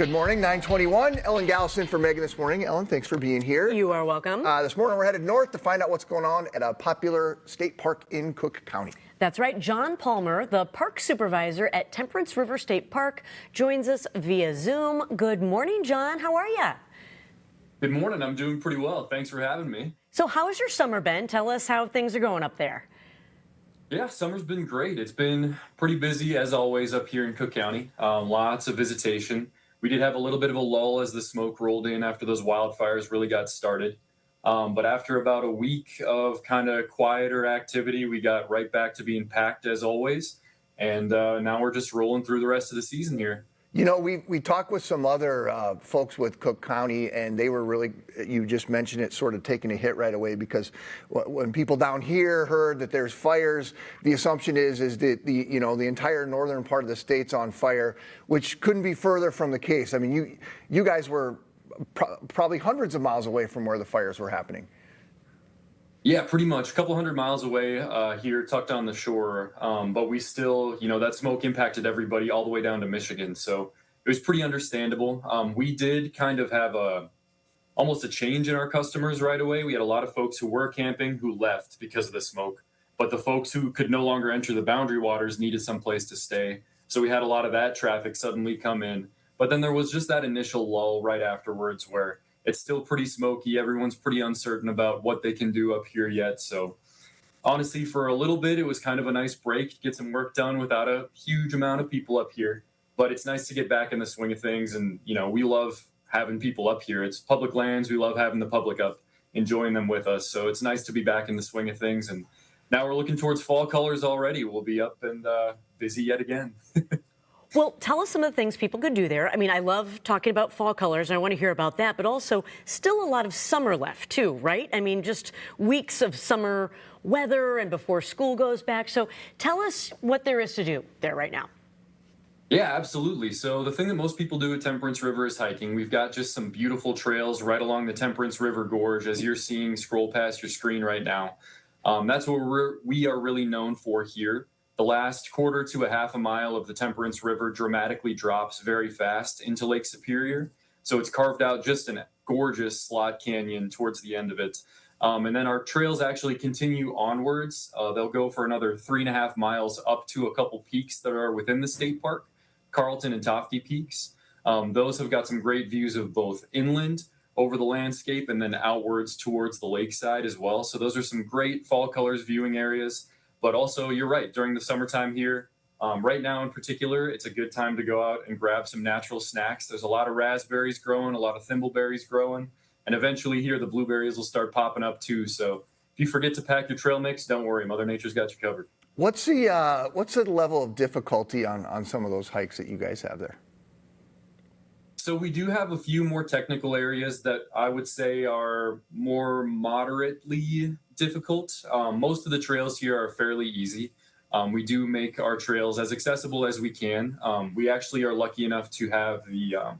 Good morning, 9:21. Ellen Gallison for Megan this morning. Ellen, thanks for being here. You are welcome. This morning we're headed north to find out what's going on at a popular state park in Cook County. That's right. John Palmer, the park supervisor at Temperance River State Park, joins us via Zoom. Good morning, John. How are you? Good morning. I'm doing pretty well. Thanks for having me. So how has your summer been? Tell us how things are going up there. Yeah, summer's been great. It's been pretty busy as always up here in Cook County. Lots of visitation. We did have a little bit of a lull as the smoke rolled in after those wildfires really got started. But after about a week of kind of quieter activity, we got right back to being packed as always. And now we're just rolling through the rest of the season here. You know, we talked with some other folks with Cook County, and they were really, you just mentioned it, sort of taking a hit right away because when people down here heard that there's fires, the assumption is that the entire northern part of the state's on fire, which couldn't be further from the case. I mean, you guys were probably hundreds of miles away from where the fires were happening. Yeah, pretty much a couple hundred miles away here, tucked on the shore. But we still, that smoke impacted everybody all the way down to Michigan. So it was pretty understandable. We did kind of have almost a change in our customers right away. We had a lot of folks who were camping who left because of the smoke. But the folks who could no longer enter the boundary waters needed some place to stay. So we had a lot of that traffic suddenly come in. But then there was just that initial lull right afterwards where it's still pretty smoky. Everyone's pretty uncertain about what they can do up here yet. So honestly, for a little bit, it was kind of a nice break to get some work done without a huge amount of people up here. But it's nice to get back in the swing of things. And, we love having people up here. It's public lands. We love having the public up, enjoying them with us. So it's nice to be back in the swing of things. And now we're looking towards fall colors already. We'll be up and busy yet again. Well, tell us some of the things people could do there. I mean, I love talking about fall colors, and I want to hear about that, but also still a lot of summer left, too, right? I mean, just weeks of summer weather and before school goes back. So tell us what there is to do there right now. Yeah, absolutely. So the thing that most people do at Temperance River is hiking. We've got just some beautiful trails right along the Temperance River Gorge, as you're seeing scroll past your screen right now. That's what we are really known for here. The last quarter to a half a mile of the Temperance River dramatically drops very fast into Lake Superior. So it's carved out just a gorgeous slot canyon towards the end of it. And then our trails actually continue onwards. They'll go for another 3.5 miles up to a couple peaks that are within the state park, Carlton and Tofty Peaks. Those have got some great views of both inland over the landscape and then outwards towards the lakeside as well. So those are some great fall colors viewing areas. But also, you're right, during the summertime here, right now in particular, it's a good time to go out and grab some natural snacks. There's a lot of raspberries growing, a lot of thimbleberries growing, and eventually here the blueberries will start popping up too. So if you forget to pack your trail mix, don't worry, Mother Nature's got you covered. What's the level of difficulty on some of those hikes that you guys have there? So we do have a few more technical areas that I would say are more moderately difficult. Most of the trails here are fairly easy. We do make our trails as accessible as we can. We actually are lucky enough to have the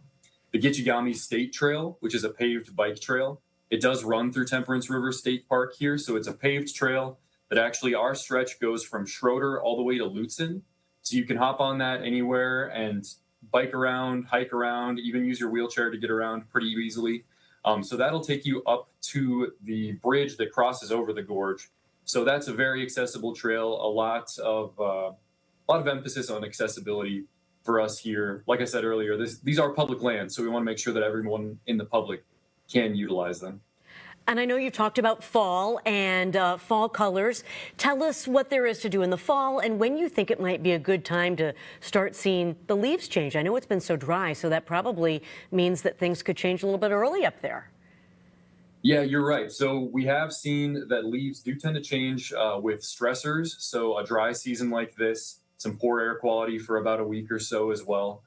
Gitchigami State Trail, which is a paved bike trail. It does run through Temperance River State Park here, so it's a paved trail that actually our stretch goes from Schroeder all the way to Lutsen. So you can hop on that anywhere and bike around, hike around, even use your wheelchair to get around pretty easily. So that'll take you up to the bridge that crosses over the gorge. So that's a very accessible trail. A lot of emphasis on accessibility for us here. Like I said earlier, these are public lands, so we want to make sure that everyone in the public can utilize them. And I know you talked about fall and fall colors. Tell us what there is to do in the fall and when you think it might be a good time to start seeing the leaves change. I know it's been so dry, so that probably means that things could change a little bit early up there. Yeah, you're right. So we have seen that leaves do tend to change with stressors. So a dry season like this, some poor air quality for about a week or so as well.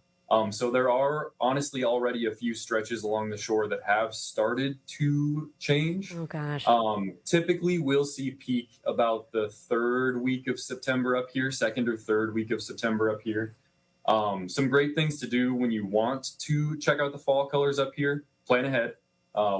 So there are honestly already a few stretches along the shore that have started to change. Oh, gosh. Typically, we'll see peak about the third week of September up here, second or third week of September up here. Some great things to do when you want to check out the fall colors up here. Plan ahead.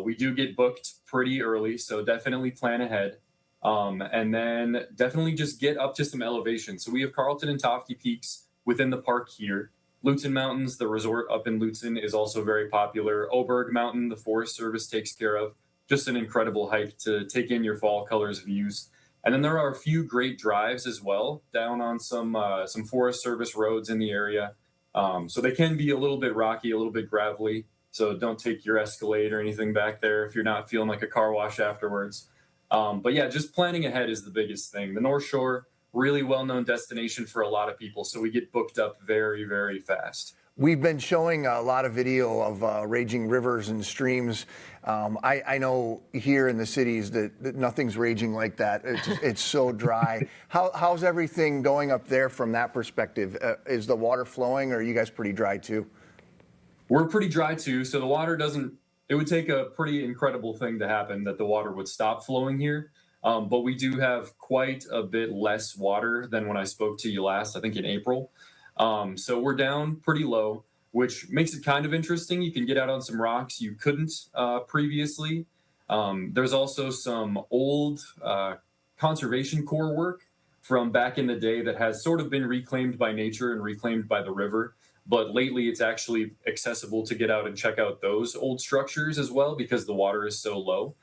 We do get booked pretty early, so definitely plan ahead. And then definitely just get up to some elevation. So we have Carlton and Tofty Peaks within the park here. Lutzen Mountains, the resort up in Lutzen, is also very popular. Oberg Mountain, the Forest Service takes care of. Just an incredible hike to take in your fall colors views. And then there are a few great drives as well down on some Forest Service roads in the area. So they can be a little bit rocky, a little bit gravelly. So don't take your Escalade or anything back there if you're not feeling like a car wash afterwards. But yeah, just planning ahead is the biggest thing. The North Shore, really well-known destination for a lot of people, so we get booked up very, very fast. We've been showing a lot of video of raging rivers and streams. I know here in the cities that nothing's raging like that. It's so dry. How's everything going up there from that perspective? Is the water flowing, or are you guys pretty dry too? We're pretty dry too, so the water doesn't, it would take a pretty incredible thing to happen that the water would stop flowing here. But we do have quite a bit less water than when I spoke to you last, I think in April. So we're down pretty low, which makes it kind of interesting. You can get out on some rocks you couldn't previously. There's also some old Conservation Corps work from back in the day that has sort of been reclaimed by nature and reclaimed by the river. But lately it's actually accessible to get out and check out those old structures as well because the water is so low.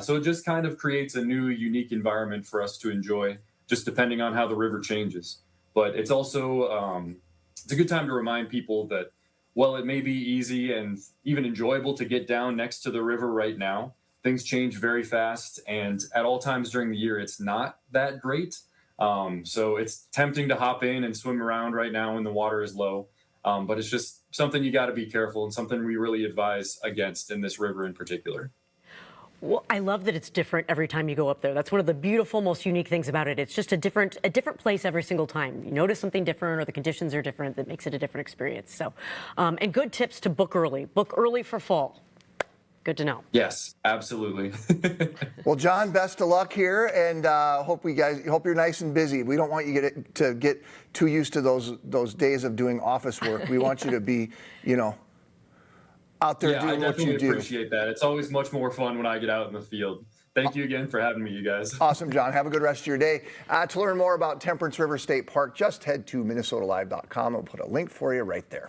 So it just kind of creates a new, unique environment for us to enjoy, just depending on how the river changes. But it's also, it's a good time to remind people that, while it may be easy and even enjoyable to get down next to the river right now, things change very fast. And at all times during the year, it's not that great. So it's tempting to hop in and swim around right now when the water is low. But it's just something you got to be careful and something we really advise against in this river in particular. Well, I love that it's different every time you go up there. That's one of the beautiful, most unique things about it. It's just a different place every single time. You notice something different, or the conditions are different, that makes it a different experience. So, and good tips to book early. Book early for fall. Good to know. Yes, absolutely. Well, John, best of luck here, and hope you're nice and busy. We don't want you to get too used to those days of doing office work. We want you to be, out there doing what you do. Yeah, I definitely appreciate that. It's always much more fun when I get out in the field. Thank you again for having me, you guys. Awesome, John. Have a good rest of your day. To learn more about Temperance River State Park, just head to minnesotalive.com. I'll put a link for you right there.